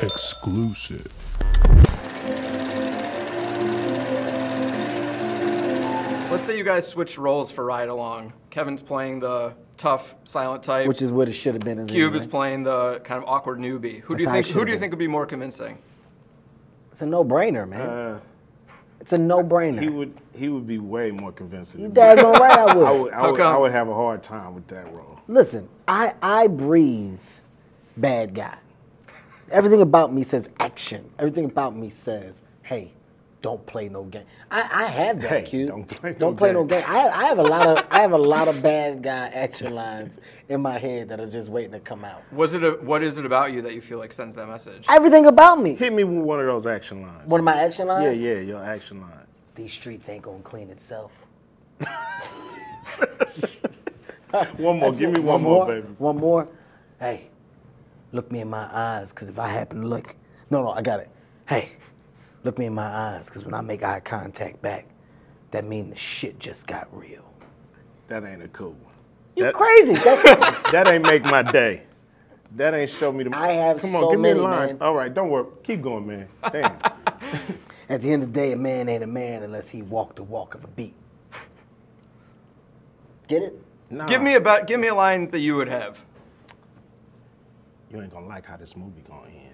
Exclusive. Let's say you guys switch roles for Ride Along. Kevin's playing the tough, silent type. Which is what it should have been. Cube is playing the kind of awkward newbie. Who do you think would be more convincing? It's a no-brainer, man. It's a no-brainer. He would be way more convincing. You daggone right I would. I would have a hard time with that role. Listen, I breathe bad guy. Everything about me says action. Everything about me says, hey, don't play no game. I have that, hey, Q. Don't play no game. I have a lot of bad guy action lines in my head that are just waiting to come out. What is it about you that you feel like sends that message? Everything about me. Hit me with one of those action lines. One of my action lines? Yeah, your action lines. These streets ain't gonna clean itself. One more. Give me one more, baby. One more. Hey, look me in my eyes, because if I happen to look... No, I got it. Hey, look me in my eyes, because when I make eye contact back, that means the shit just got real. That ain't a cool one. You crazy. That ain't make my day. That ain't show me the... I have Come on, so give me many, a line. man. All right, don't worry. Keep going, man. Damn. At the end of the day, a man ain't a man unless he walk the walk of a beat. Get it? Nah. Give me a line that you would have. You ain't gonna like how this movie gonna end.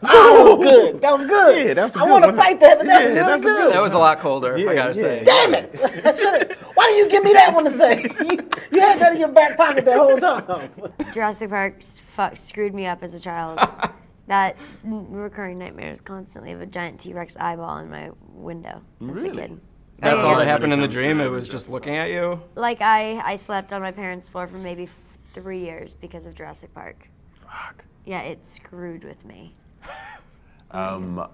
Oh, that was good. That was good. Yeah, that's a I good want to one. fight that, but that was Yeah, really that's a good. That was a lot colder, I gotta say. Damn it! Why didn't you give me that one to say? You had that in your back pocket that whole time. Jurassic Park screwed me up as a child. That recurring nightmare is constantly of a giant T-Rex eyeball in my window as a kid. That's all that happened in the dream? It was just looking at you? Like, I slept on my parents' floor for maybe 3 years because of Jurassic Park. Fuck. Yeah, it screwed with me. I don't know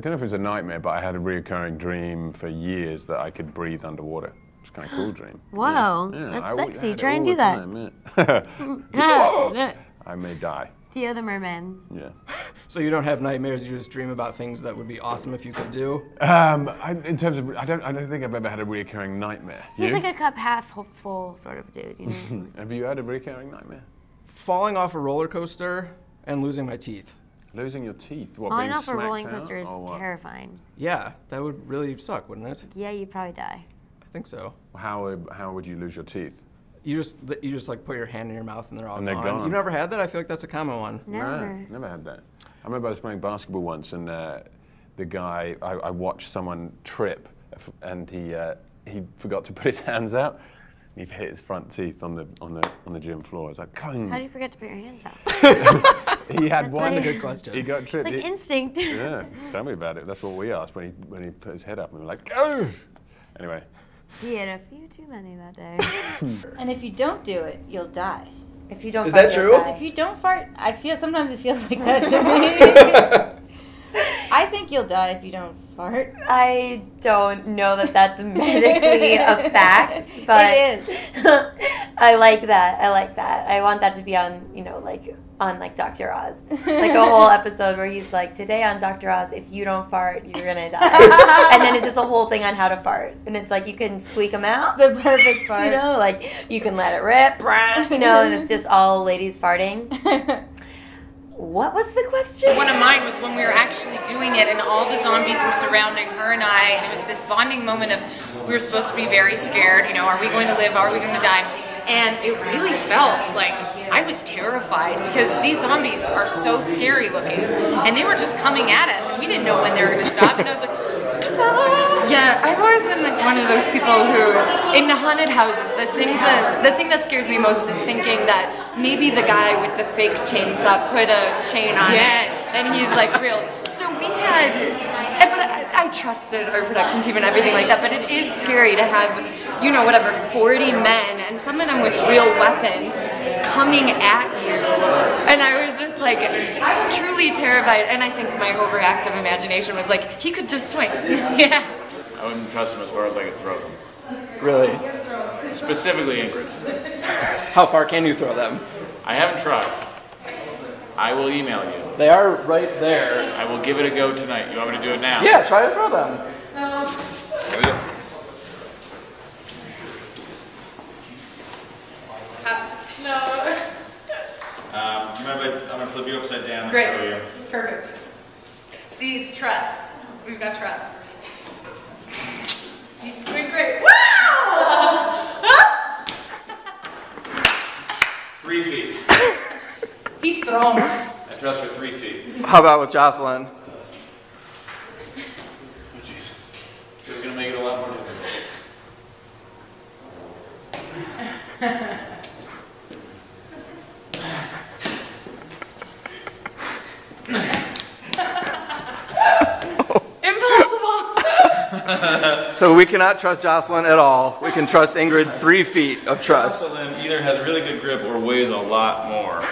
if it was a nightmare, but I had a recurring dream for years that I could breathe underwater. It's kind of cool dream. Wow, Yeah, that's I sexy. had it Try and all do the that. time, yeah. I may die. Theo the Merman. Yeah. So you don't have nightmares, you just dream about things that would be awesome if you could do? In terms of, I don't think I've ever had a recurring nightmare. He's You? like a cup half full sort of dude, you know? Have you had a recurring nightmare? Falling off a roller coaster and losing my teeth. Losing your teeth? What, Falling being off a rolling smacked out, coaster is or what? terrifying. Yeah, that would really suck, wouldn't it? Yeah, you'd probably die. I think so. How would you lose your teeth? You just like put your hand in your mouth and they're all And they're gone. gone. You've never had that? I feel like that's a common one. Never. No, never had that. I remember I was playing basketball once, and the guy, I watched someone trip, and he forgot to put his hands out. And he hit his front teeth on the gym floor. I was like, Kung. How do you forget to put your hands out? He had one. That's a good question. He got tripped. It's like instinct. Yeah, tell me about it. That's what we asked when he put his head up, and we were like, go. Anyway. He had a few too many that day. And if you don't do it, you'll die. If you don't Is fart, that you'll true? die. If you don't fart, sometimes it feels like that to me. I think you'll die if you don't fart. I don't know that that's medically a fact, but It is. I like that. I want that to be on, like Dr. Oz. Like a whole episode where he's like, today on Dr. Oz, if you don't fart, you're gonna die. And then it's just a whole thing on how to fart. And it's like you can squeak them out. The perfect fart. Like you can let it rip, and it's just all ladies farting. What was the question? One of mine was when we were actually doing it and all the zombies were surrounding her and I, and it was this bonding moment of we were supposed to be very scared, are we going to live, are we going to die? And it really felt like I was terrified because these zombies are so scary looking and they were just coming at us and we didn't know when they were going to stop, and I was like, yeah, I've always been like one of those people who, in haunted houses, the thing that scares me most is thinking that maybe the guy with the fake chainsaw put a chain on it, and he's like real. So we had, but I trusted our production team and everything like that, but it is scary to have, 40 men, and some of them with real weapons, coming at you. And I was just like truly terrified, and I think my overactive imagination was like, he could just swing. Yeah. I wouldn't trust them as far as I could throw them. Really? Specifically Ingrid. How far can you throw them? I haven't tried. I will email you. They are right there. I will give it a go tonight. You want me to do it now? Yeah, try to throw them. Here we go. No. Do you mind if I'm going to flip you upside down. Great. And throw you. Perfect. See, it's trust. We've got trust. He's doing great. Wow! 3 feet. He's strong. That's dressed for 3 feet. How about with Jocelyn? Oh, jeez. This is going to make it a lot more difficult. So we cannot trust Jocelyn at all. We can trust Ingrid 3 feet of trust. Jocelyn either has really good grip or weighs a lot more.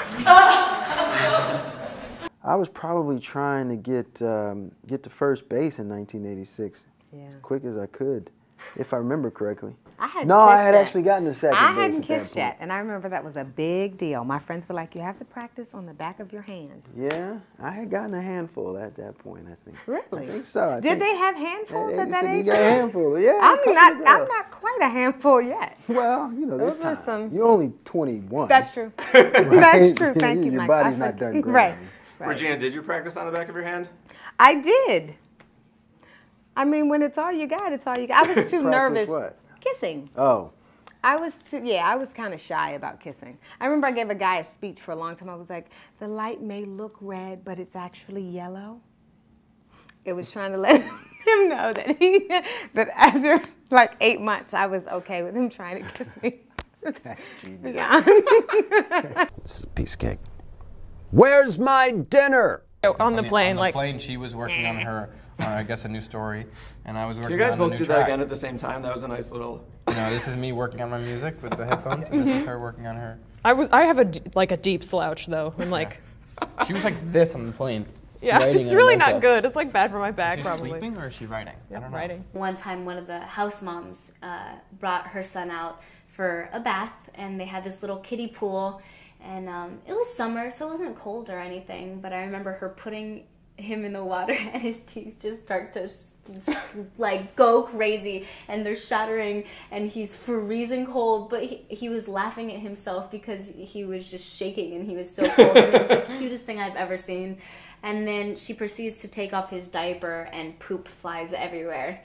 I was probably trying to get to first base in 1986 as quick as I could, if I remember correctly. I had actually gotten to second base. I hadn't kissed yet, and I remember that was a big deal. My friends were like, "You have to practice on the back of your hand." Yeah, I had gotten a handful at that point, I think. Really? I think so. Did they have handfuls at that age? You got a handful, yeah. I'm not quite a handful yet. Well, you know, Those are some. You're only 21. That's true. That's true. Thank you, Your Mike. body's not done growing. Right. Regina, did you practice on the back of your hand? I did. I mean, when it's all you got, it's all you got. I was too nervous. What? Kissing. Oh. I was kind of shy about kissing. I remember I gave a guy a speech for a long time. I was like, the light may look red, but it's actually yellow. It was trying to let him know that after like 8 months, I was okay with him trying to kiss me. That's genius. Yeah. It's a piece of cake. Where's my dinner? On the plane, she was working on her, I guess, a new story, and I was working on Can you guys a new both do track. that again at the same time? That was a nice little... No, this is me working on my music with the headphones, and this is her working on her. I have a deep slouch though. I'm like... She was like this on the plane. Yeah, it's really not good. It's like bad for my back, is she probably. Sleeping or is she writing? Yeah, I don't know. Writing. One time, one of the house moms brought her son out for a bath, and they had this little kiddie pool, and it was summer, so it wasn't cold or anything, but I remember her putting him in the water, and his teeth just start to like go crazy, and they're shattering, and he's freezing cold, but he was laughing at himself because he was just shaking, and he was so cold, and it was the cutest thing I've ever seen. And then she proceeds to take off his diaper, and poop flies everywhere.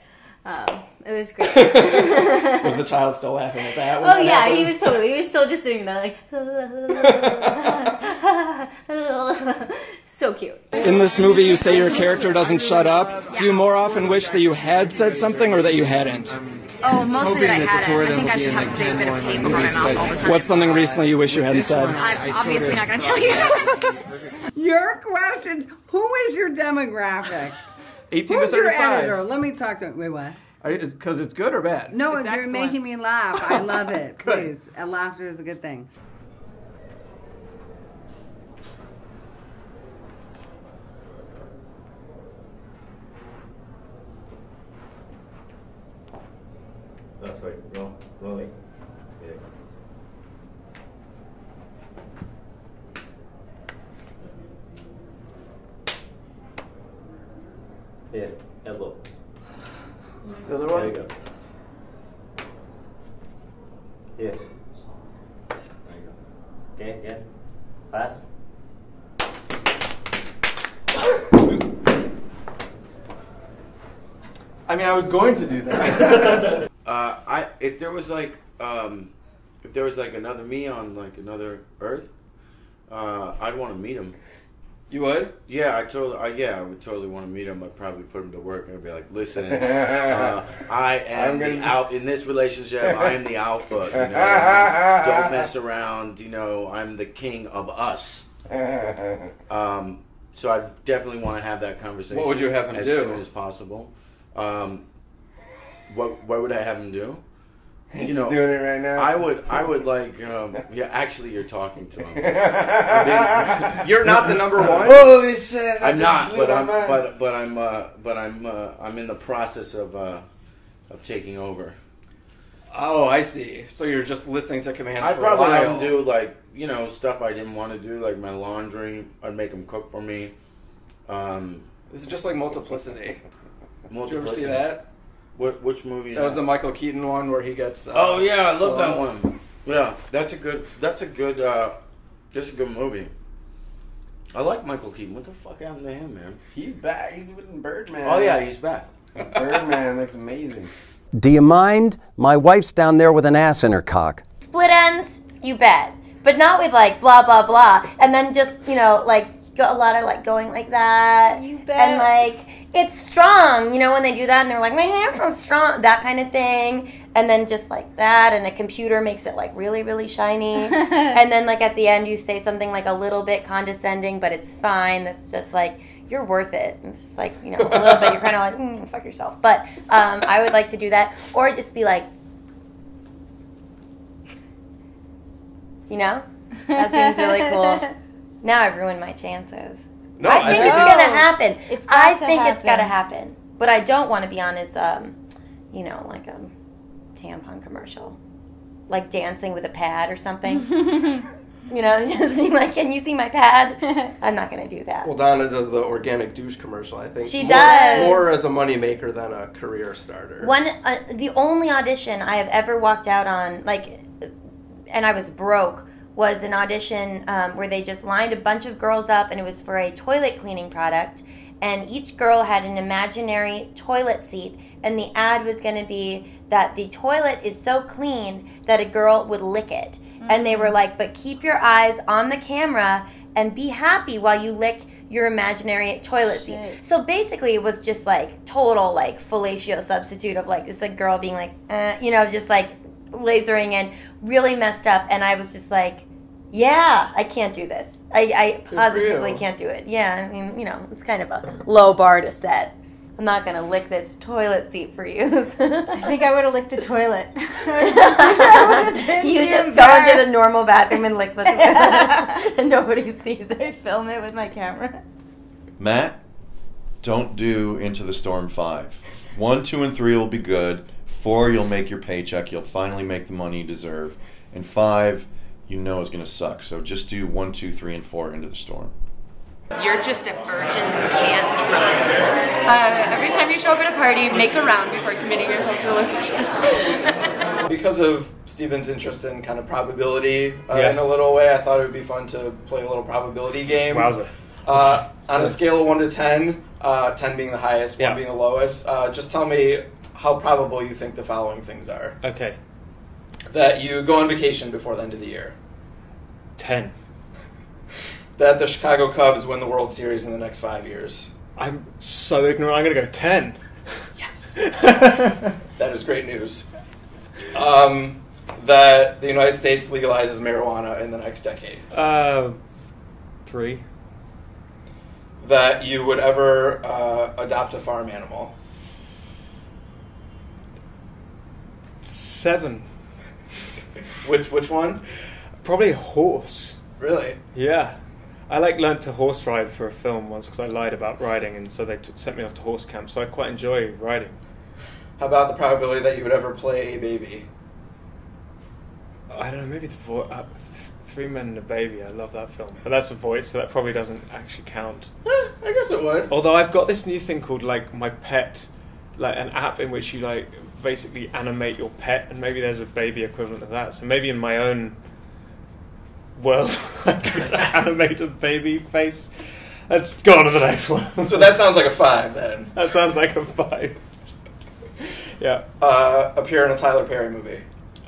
It was great. Was the child still laughing at that? Oh yeah, he was still just sitting there like, so cute. In this movie, you say your character doesn't shut up. Do you more often wish that you had said something or that you hadn't? Oh, mostly that I hadn't. I think I should have a big bit of tape running off all the time. What's something recently you wish you hadn't said? I'm obviously not going to tell you. Your questions. Who is your demographic? 18 Who's to 35. your editor? Let me talk to him. Wait, what? Because it's good or bad? No, It's they're excellent. making me laugh. I love it. Please. Laughter is a good thing. That's right. Rolling. Yeah. Yeah, elbow. The other one? There you go. Yeah. There you go. Again. Fast. I mean, I was going to do that. If there was like another me on like another Earth, I'd want to meet him. You would? Yeah, I would totally want to meet him. I'd probably put him to work and I'd be like, listen, I am in this relationship. I am the alpha. You know, don't mess around. You know, I'm the king of us. So I definitely want to have that conversation. What would you have him as do? soon as possible? What would I have him do? You know, doing it right now. I would like. Yeah, actually, you're talking to him. You're not the number one. Holy shit! I'm not, but I'm in the process of taking over. Oh, I see. So you're just listening to commands I'd for probably a while. have him do like stuff I didn't want to do, like my laundry. I'd make him cook for me. This is just like Multiplicity. Did you ever see Multiplicity. that? Which movie? That was the Michael Keaton one where he gets. Oh yeah, I love that one. Yeah, that's a good movie. I like Michael Keaton. What the fuck happened to him, man? He's back. He's with Birdman. Oh yeah, he's back. Birdman looks amazing. Do you mind? My wife's down there with an ass in her cock. Split ends, you bet. But not with like blah, blah, blah. And then just, you know, like a lot of like going like that. You bet. And like, it's strong, you know, when they do that and they're like, my hand's strong, that kind of thing. And then just like that, and a computer makes it like really, really shiny. And then like at the end you say something like a little bit condescending, but it's fine. That's just like, you're worth it. It's just like, you know, a little bit, you're kind of like, fuck yourself. But I would like to do that. Or just be like, you know? That seems really cool. Now I've ruined my chances. No, I think it's going to happen. I think it's got to happen. happen. What I don't want to be on is, you know, like a tampon commercial. Like dancing with a pad or something. You know, just being like, can you see my pad? I'm not going to do that. Well, Donna does the organic douche commercial, I think. She does. More as a moneymaker than a career starter. The only audition I have ever walked out on, like, and I was broke, was an audition where they just lined a bunch of girls up, and it was for a toilet cleaning product, and each girl had an imaginary toilet seat, and the ad was going to be that the toilet is so clean that a girl would lick it. And they were like, but keep your eyes on the camera and be happy while you lick your imaginary toilet seat. So basically it was just like total like fellatio substitute of like this like girl being like, you know, just like lasering and really messed up. And I was just like, yeah, I can't do this. I positively can't do it. Yeah, I mean, you know, it's kind of a low bar to set. I'm not going to lick this toilet seat for you. I think I would have licked the toilet. You just go into the normal bathroom and lick the toilet. And nobody sees it. I film it with my camera. Matt, don't do Into the Storm 5. 1, 2, and 3 will be good. 4, you'll make your paycheck. You'll finally make the money you deserve. And 5, you know is going to suck. So just do 1, 2, 3, and 4 Into the Storm. You're just a virgin that can't try. Every time you show up at a party, make a round before committing yourself to a location. Because of Steven's interest in kind of probability in a little way, I thought it would be fun to play a little probability game. Wowza. On a scale of 1 to 10, 10 being the highest, 1 being the lowest, just tell me how probable you think the following things are. Okay. That you go on vacation before the end of the year. 10. That the Chicago Cubs win the World Series in the next 5 years. I'm so ignorant. I'm going to go 10. Yes. That is great news. That the United States legalizes marijuana in the next decade. 3. That you would ever adopt a farm animal. 7. Which one? Probably a horse. Really? Yeah. I learned to horse ride for a film once because I lied about riding, and so they sent me off to horse camp. So I quite enjoy riding. How about the probability that you would ever play a baby? I don't know, maybe the 3 Men and a Baby. I love that film, but that's a voice, so that probably doesn't actually count. I guess it would. Although I've got this new thing called like My Pet, like an app in which you like basically animate your pet, and maybe there's a baby equivalent of that. So maybe in my own world, I could animate a baby face. Let's go on to the next one. So that sounds like a 5 then. That sounds like a 5. Yeah. Appear in a Tyler Perry movie.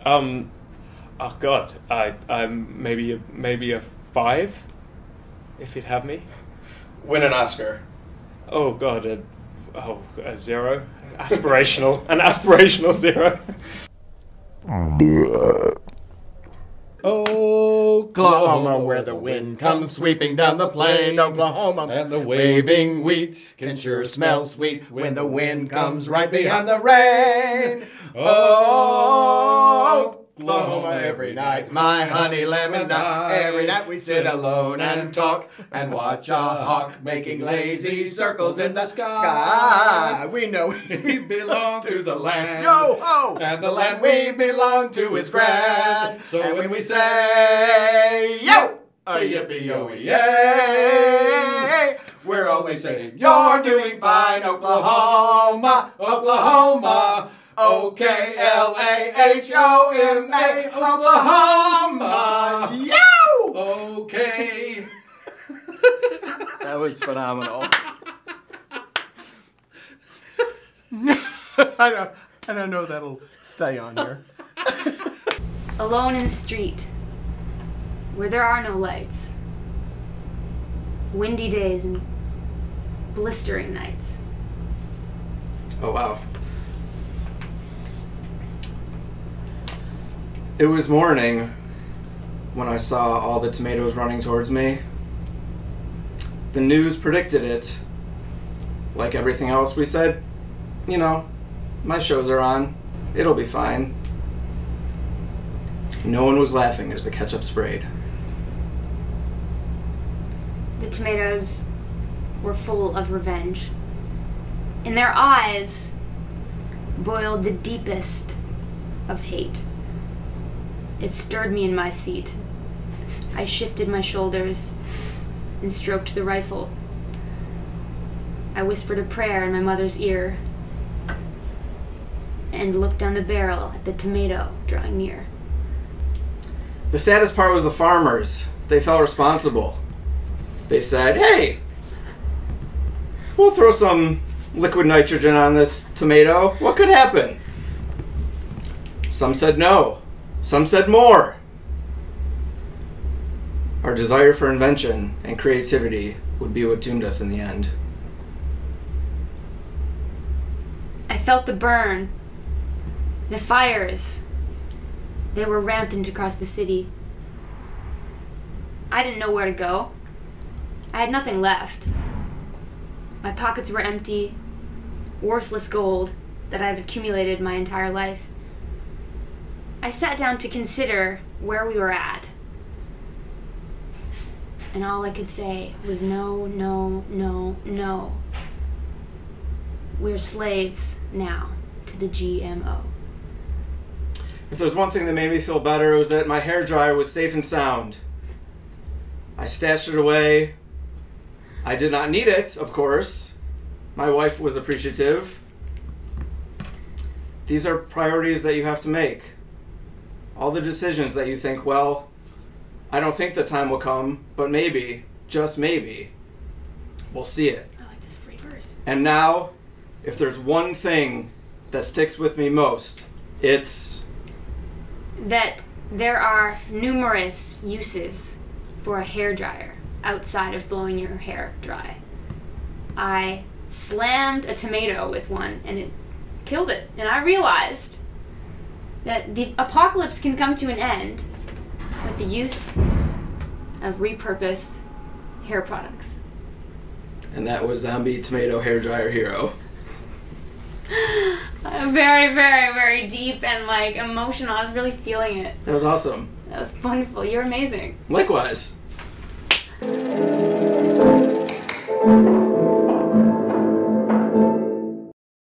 Oh God, I'm maybe a 5, if you'd have me. Win an Oscar. Oh God, a 0. Aspirational, an aspirational 0. Oklahoma, where the wind comes sweeping down the plain, Oklahoma, and the waving wheat can sure smell sweet when the wind comes right behind the rain. Oh, Oklahoma, every night, my honey lemon duck, every night we sit alone and talk and watch a hawk making lazy circles in the sky. We know we belong to the land, yo-ho, and the land we belong to is grand. So when we say, yo, a yippee-yo-yay, we're always saying, you're doing fine, Oklahoma, Oklahoma. O-K-L-A-H-O-M-A, Oklahoma. Yo! Okay. That was phenomenal. I don't know that'll stay on here. Alone in the street, where there are no lights. Windy days and blistering nights. Oh, wow. It was morning when I saw all the tomatoes running towards me. The news predicted it. Like everything else we said, you know, my shows are on. It'll be fine. No one was laughing as the ketchup sprayed. The tomatoes were full of revenge. In their eyes boiled the deepest of hate. It stirred me in my seat. I shifted my shoulders and stroked the rifle. I whispered a prayer in my mother's ear and looked down the barrel at the tomato drawing near. The saddest part was the farmers. They felt responsible. They said, hey, we'll throw some liquid nitrogen on this tomato. What could happen? Some said no. Some said more. Our desire for invention and creativity would be what doomed us in the end. I felt the burn, the fires. They were rampant across the city. I didn't know where to go. I had nothing left. My pockets were empty, worthless gold that I've accumulated my entire life. I sat down to consider where we were at. And all I could say was no, no, no, no. We're slaves now to the GMO. If there's one thing that made me feel better, it was that my hairdryer was safe and sound. I stashed it away. I did not need it, of course. My wife was appreciative. These are priorities that you have to make. All the decisions that you think, well, I don't think the time will come, but maybe, just maybe, we'll see it. I like this free verse. And now, if there's one thing that sticks with me most, it's that there are numerous uses for a hairdryer outside of blowing your hair dry. I slammed a tomato with one and it killed it. And I realized that the apocalypse can come to an end with the use of repurposed hair products. And that was Zombie Tomato Hairdryer Hero. Very, very, very deep and like emotional. I was really feeling it. That was awesome. That was wonderful. You're amazing. Likewise.